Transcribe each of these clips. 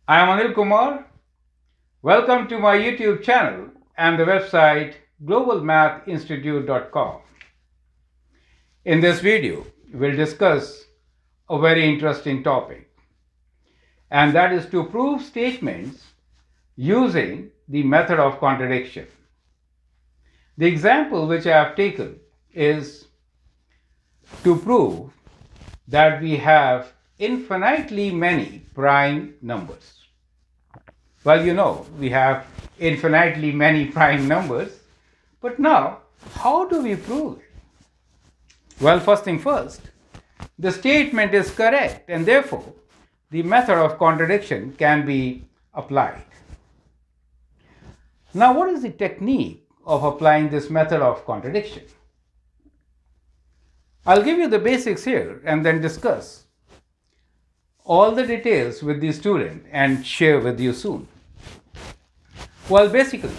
I am Anil Kumar. Welcome to my YouTube channel and the website globalmathinstitute.com. In this video, we'll discuss a very interesting topic, and that is to prove statements using the method of contradiction. The example which I have taken is to prove that we have infinitely many prime numbers. Well, we have infinitely many prime numbers, but now, how do we prove it? Well, first thing first, the statement is correct, and therefore, the method of contradiction can be applied. Now, what is the technique of applying this method of contradiction? I'll give you the basics here and then discuss all the details with the student and share with you soon. Well, basically,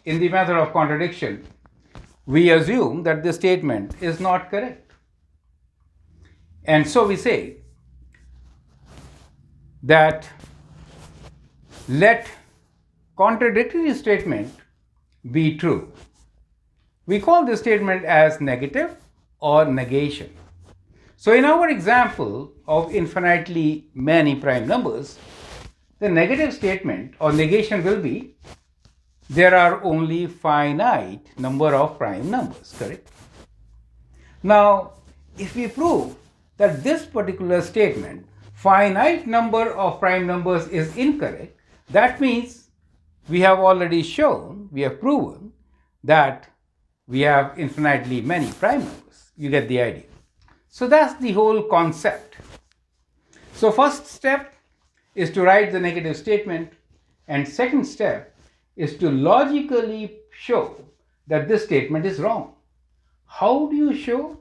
in the method of contradiction, we assume that the statement is not correct. And so we say that let contradictory statement be true. We call this statement as negative or negation. So in our example of infinitely many prime numbers, the negative statement or negation will be there are only finite number of prime numbers, correct? Now, if we prove that this particular statement, finite number of prime numbers, is incorrect, that means we have already shown, we have proven that we have infinitely many prime numbers. You get the idea. So that's the whole concept. So first step is to write the negative statement, and second step is to logically show that this statement is wrong. How do you show?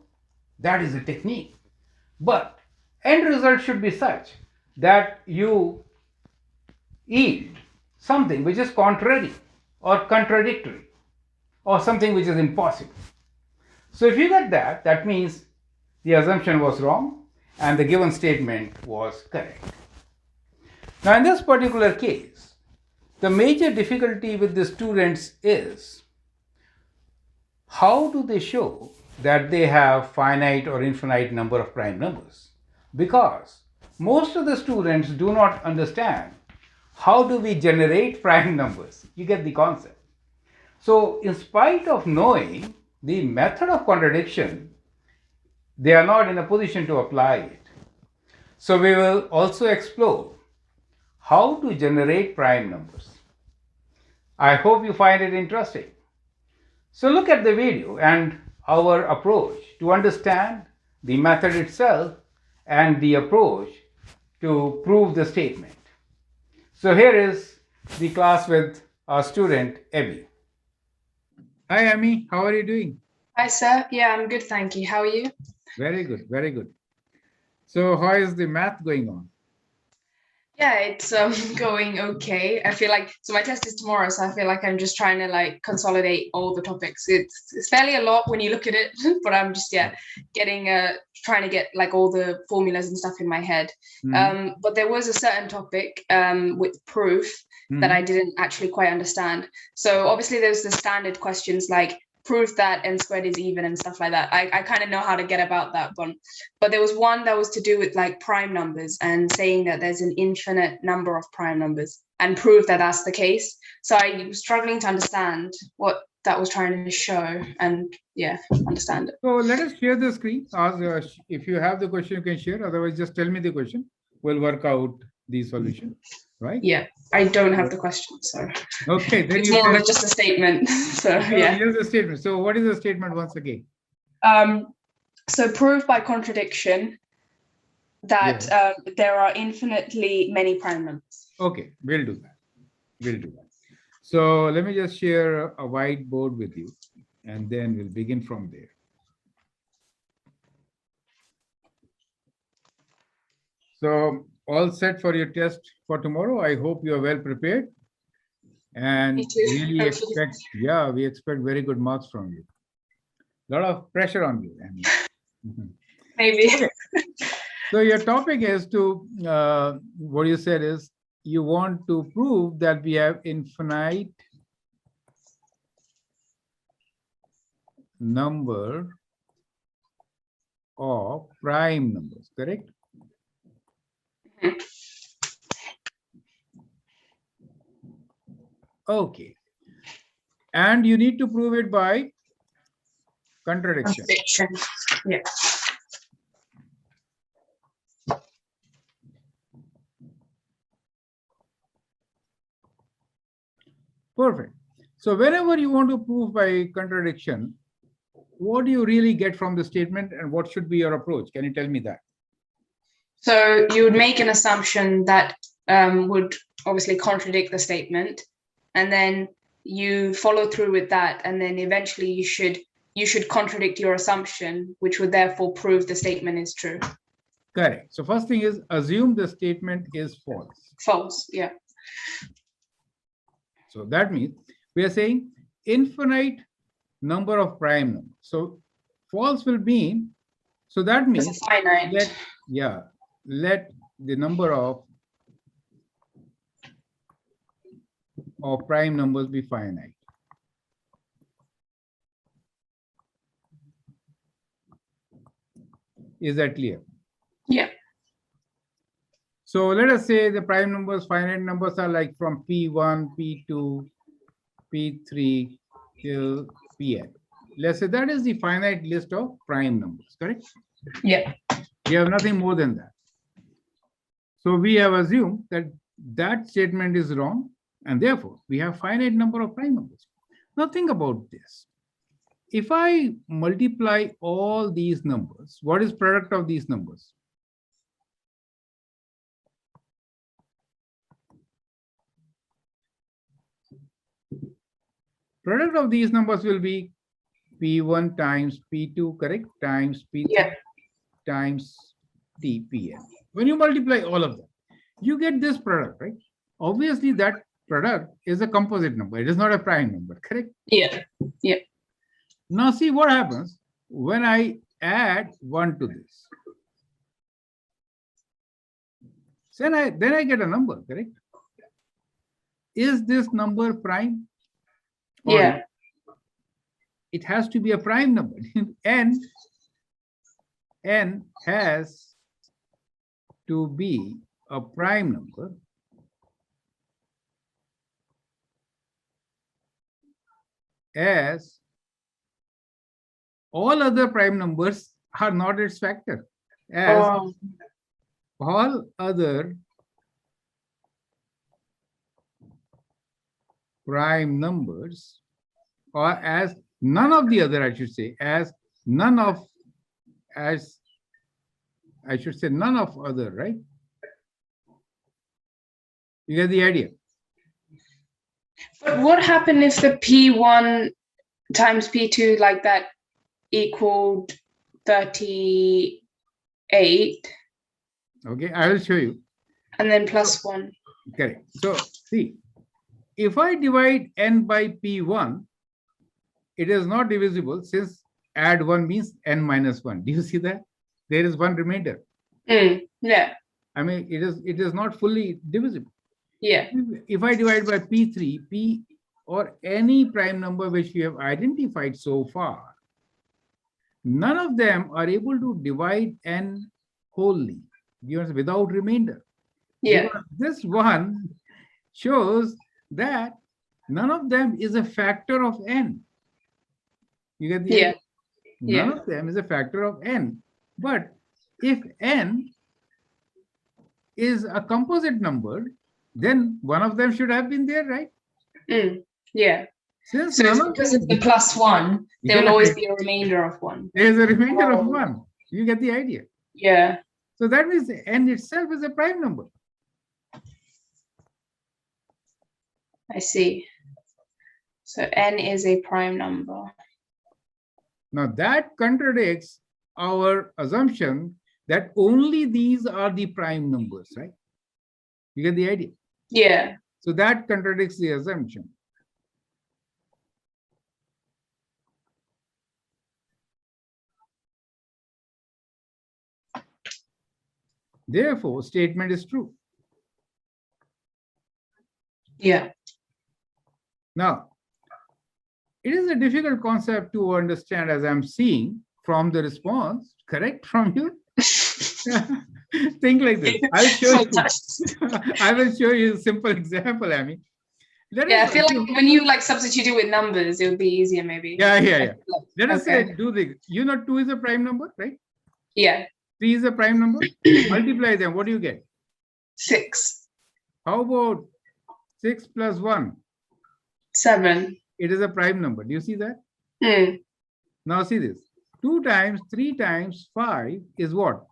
That is a technique. But end result should be such that you yield something which is contrary or contradictory or something which is impossible. So if you get that, that means the assumption was wrong and the given statement was correct. Now in this particular case, the major difficulty with the students is how do they show that they have finite or infinite number of prime numbers? Because most of the students do not understand how do we generate prime numbers. You get the concept. So in spite of knowing the method of contradiction, they are not in a position to apply it. So we will also explore how to generate prime numbers. I hope you find it interesting. So look at the video and our approach to understand the method itself and the approach to prove the statement. So here is the class with our student Abby. Hi Amy, how are you doing? Hi, sir. Yeah, I'm good, thank you. How are you? Very good, very good. So how is the math going on? Yeah, it's going okay. I feel like my test is tomorrow, so I feel like I'm just trying to like consolidate all the topics. It's fairly a lot when you look at it, but I'm just getting trying to get like all the formulas and stuff in my head. But there was a certain topic with proof that I didn't actually quite understand. So obviously there's the standard questions like prove that n squared is even and stuff like that. I kind of know how to get about that one. But there was one that was to do with like prime numbers and saying that there's an infinite number of prime numbers and prove that that's the case. So I was struggling to understand what that was trying to show and understand it. So let us share the screen. If you have the question, you can share. Otherwise, just tell me the question. We'll work out the solution, right? Yeah, I don't have the question, so okay. Then it's more of just a statement. So here's the statement. So what is the statement once again? So prove by contradiction that there are infinitely many prime numbers. Okay, we'll do that. We'll do that. So let me just share a whiteboard with you, and then we'll begin from there. So all set for your test for tomorrow. I hope you are well prepared. And really expect, we expect very good marks from you. A lot of pressure on you. Maybe. Okay. So your topic is to, what you said is you want to prove that we have infinite number of prime numbers, correct? Mhm. Okay. And you need to prove it by contradiction. Contradiction. Yeah. Perfect. So whenever you want to prove by contradiction, what do you really get from the statement and what should be your approach? Can you tell me that? So you would make an assumption that would obviously contradict the statement, and then you follow through with that, and then eventually you should contradict your assumption, which would therefore prove the statement is true. Correct. So first thing is assume the statement is false. False. Yeah. So that means we are saying infinite number of prime numbers. So false will mean, so that means It's finite. let the number of prime numbers be finite. Is that clear? Yeah. So let us say the prime numbers, finite numbers are like from P1, P2, P3 till Pn. Let's say that is the finite list of prime numbers, correct? Yeah. We have nothing more than that. So we have assumed that that statement is wrong, and therefore we have finite number of prime numbers. Now think about this. If I multiply all these numbers, what is product of these numbers? Product of these numbers will be P1 times P2, correct? Times P3 Yeah. times TPN. When you multiply all of them, you get this product, right? Obviously, that product is a composite number. It is not a prime number, correct? Yeah. Yeah. Now see what happens when I add 1 to this. Then I get a number, correct? Is this number prime? Or Yeah. it has to be a prime number. n has to be a prime number as all other prime numbers are not its factor, as all other prime numbers, or as none of the other, I should say, as none of, as I should say, none of other, right? You get the idea? But what happened if the P1 times P2 like that equaled 38? Okay, I will show you. And then plus 1. Correct. So see, if I divide n by P1, it is not divisible since add 1 means n minus 1. Do you see that? There is one remainder. Yeah. I mean, it is not fully divisible. Yeah. If I divide by P3, P or any prime number which we have identified so far, none of them are able to divide n wholly, without remainder. Yeah. Because this one shows that none of them is a factor of n. You get the idea? None of them is a factor of n. But if n is a composite number, then one of them should have been there, right? Yeah. Since So none it's of because them, of the plus 1, there will Yeah. always be a remainder of 1. there is a remainder of Oh. 1. You get the idea? Yeah. So that means n itself is a prime number. I see. So n is a prime number. Now that contradicts our assumption that only these are the prime numbers, right? You get the idea? Yeah. So that contradicts the assumption. Therefore, statement is true. Yeah. Now, it is a difficult concept to understand, as I'm seeing from the response, correct, from you? Think like this. I'll show you. I will show you a simple example, Amy. Yeah, I feel like when you like substitute it with numbers, it would be easier maybe. Yeah. Let us Okay. say, do this. You know 2 is a prime number, right? Yeah. 3 is a prime number. Multiply them. What do you get? 6. How about 6 plus 1? 7. It is a prime number. Do you see that? Mm. Now see this. 2 times 3 times 5 is what?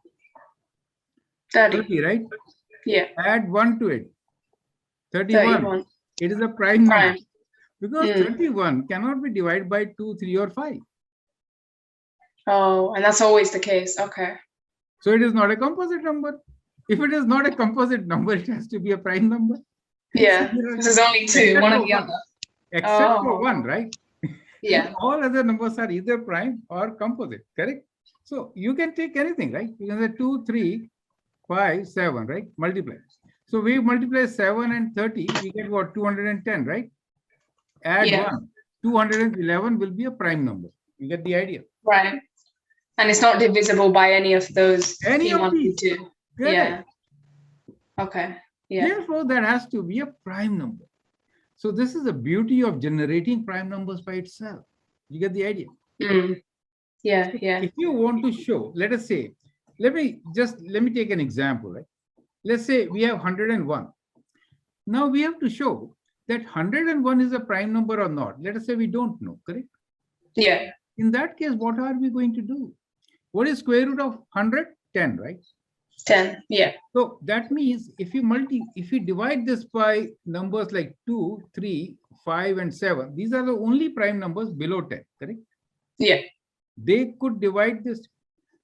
30, right? Yeah. Add 1 to it. 31. It is a prime number. Because 31 cannot be divided by 2, 3, or 5. Oh, and that's always the case. Okay. So it is not a composite number. If it is not a composite number, it has to be a prime number. Yeah. This is only 2, one or the other. Except for 1, right? Yeah. All other numbers are either prime or composite, correct? So you can take anything, right? You can say 2, 3, 5, 7, right? Multiply. So we multiply 7 and 30, we get what? 210, right? Add 1. 211 will be a prime number. You get the idea. Right. And it's not divisible by any of those. Any of these. P1, P2. Yeah. Okay. Yeah. Therefore, that has to be a prime number. So this is the beauty of generating prime numbers by itself. You get the idea? Yeah. If you want to show, let us say, let me take an example, right? Let's say we have 101. Now we have to show that 101 is a prime number or not. Let us say we don't know, correct? Yeah. In that case, what are we going to do? What is square root of 100? 10, right? 10, yeah. So that means if you divide this by numbers like 2, 3, 5, and 7, these are the only prime numbers below 10, correct? Yeah. They could divide this.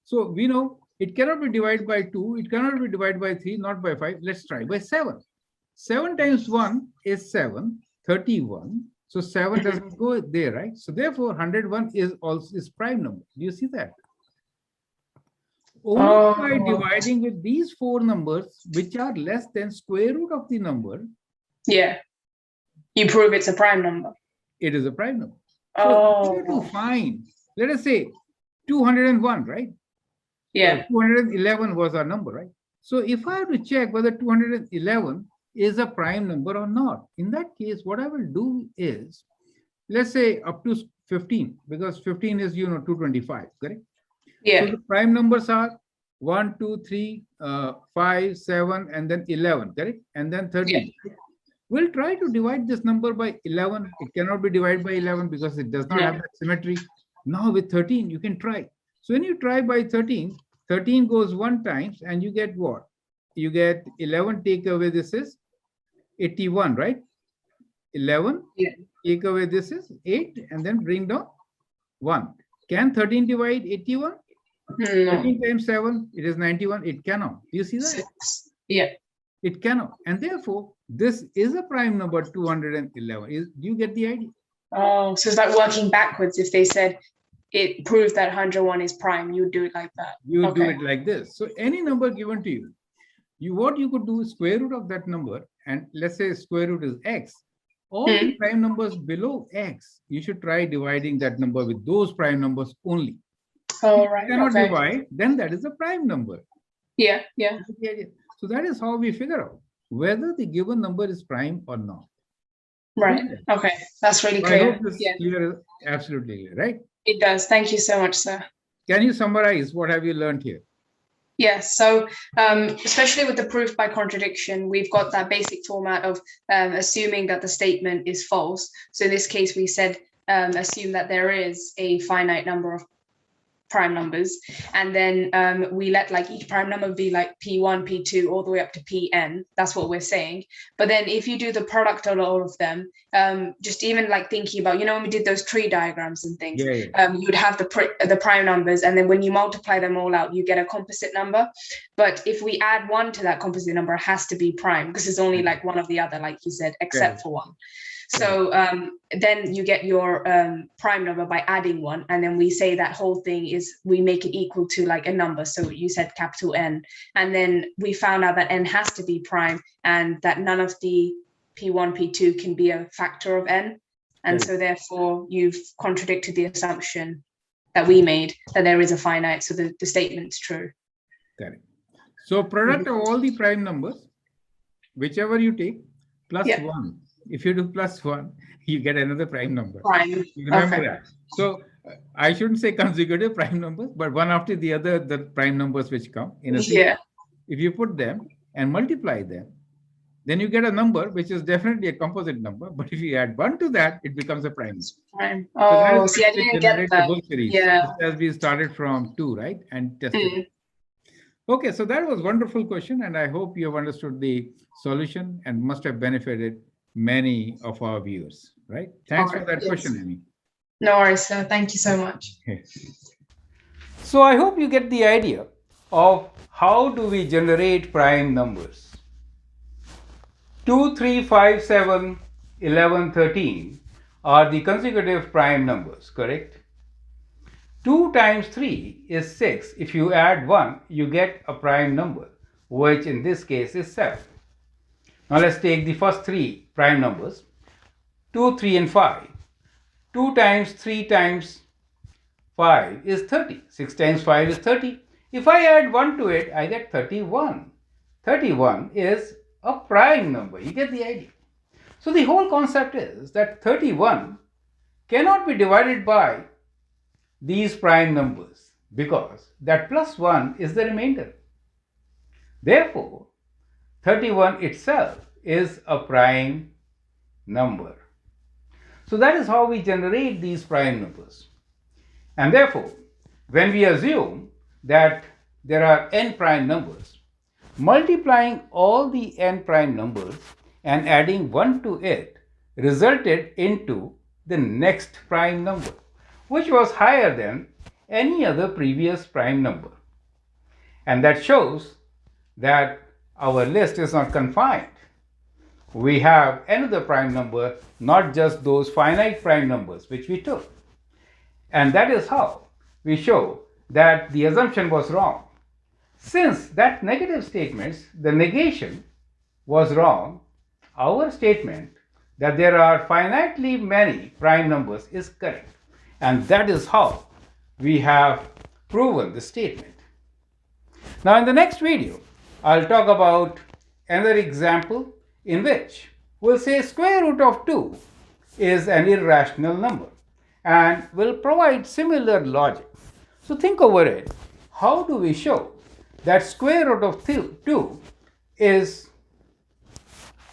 So we know it cannot be divided by 2, it cannot be divided by 3, not by 5. Let's try by 7. 7 times 1 is 7, 31. So 7 doesn't go there, right? So therefore 101 is also prime number. Do you see that? Only by dividing with these 4 numbers, which are less than square root of the number. Yeah. You prove it's a prime number. It is a prime number. So to find, let us say 201, right? Yeah. 211 was our number, right? So if I have to check whether 211 is a prime number or not, in that case, what I will do is, let's say up to 15, because 15 is, 225, correct? Yeah. So the prime numbers are 1, 2, 3, 5, 7, and then 11, correct? And then 13. Yeah. We'll try to divide this number by 11. It cannot be divided by 11 because it does not have that symmetry. Now with 13, you can try. So when you try by 13, 13 goes 1 times and you get what? You get 11, take away this is 81, right? 11, take away this is 8, and then bring down 1. Can 13 divide 81? No. 13 times 7, it is 91. It cannot. Do you see that? 6. Yeah. It cannot. And therefore, this is a prime number 211. Do you get the idea? Oh, so it's like working backwards. If they said it proves that 101 is prime, you do it like that. You do it like this. So any number given to you, what you could do is square root of that number, and let's say square root is x. All the prime numbers below x, you should try dividing that number with those prime numbers only. Oh, right. If you cannot divide, then that is a prime number. Yeah. So that is how we figure out whether the given number is prime or not. Right. Okay. That's really clear. I hope this clear, absolutely clear, right? It does. Thank you so much, sir. Can you summarize what have you learned here? Yes. So especially with the proof by contradiction, we've got that basic format of assuming that the statement is false. So in this case, we said assume that there is a finite number of prime numbers, and then we let like each prime number be like P1, P2, all the way up to Pn. That's what we're saying. But then if you do the product of all of them, just even like thinking about, when we did those tree diagrams and things, you'd have the prime numbers, and then when you multiply them all out, you get a composite number. But if we add 1 to that composite number, it has to be prime because it's only like one of the other, like you said, except for 1. So then you get your prime number by adding 1, and then we say that whole thing is, we make it equal to like a number. So you said capital N, and then we found out that N has to be prime, and that none of the P1, P2 can be a factor of n. And so therefore you've contradicted the assumption that we made that there is a finite, so the statement's true. Correct. So product of all the prime numbers, whichever you take, plus 1. If you do plus 1, you get another prime number. Prime. Remember that. So I shouldn't say consecutive prime numbers, but one after the other, the prime numbers which come in a series. If you put them and multiply them, then you get a number which is definitely a composite number. But if you add 1 to that, it becomes a prime. Prime. Oh, see, I didn't get that. Whole series. Just as we started from 2, right? And tested. Okay, so that was a wonderful question, and I hope you have understood the solution and must have benefited many of our viewers, right? Thanks for that question, Amy. No worries, sir. Thank you so much. Okay. So I hope you get the idea of how do we generate prime numbers. 2, 3, 5, 7, 11, 13 are the consecutive prime numbers, correct? 2 times 3 is 6. If you add 1, you get a prime number, which in this case is 7. Now let's take the first 3 prime numbers, 2, 3 and 5. 2 times 3 times 5 is 30. 6 times 5 is 30. If I add 1 to it, I get 31. 31 is a prime number. You get the idea. So the whole concept is that 31 cannot be divided by these prime numbers because that plus 1 is the remainder. Therefore, 31 itself is a prime number. So that is how we generate these prime numbers. And therefore, when we assume that there are n prime numbers, multiplying all the n prime numbers and adding 1 to it resulted into the next prime number, which was higher than any other previous prime number. And that shows that our list is not confined. We have another prime number, not just those finite prime numbers which we took. And that is how we show that the assumption was wrong. Since that negative statement, the negation was wrong, our statement that there are finitely many prime numbers is correct. And that is how we have proven the statement. Now in the next video, I'll talk about another example in which we'll say square root of 2 is an irrational number and will provide similar logic. So think over it. How do we show that square root of 2 is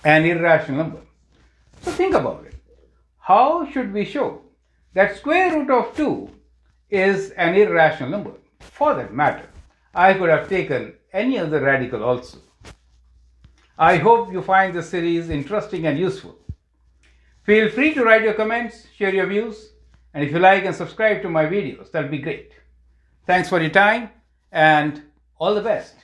an irrational number? So think about it. How should we show that square root of 2 is an irrational number? For that matter, I could have taken any other radical also. I hope you find this series interesting and useful. Feel free to write your comments, share your views, and if you like and subscribe to my videos, that'll be great. Thanks for your time and all the best.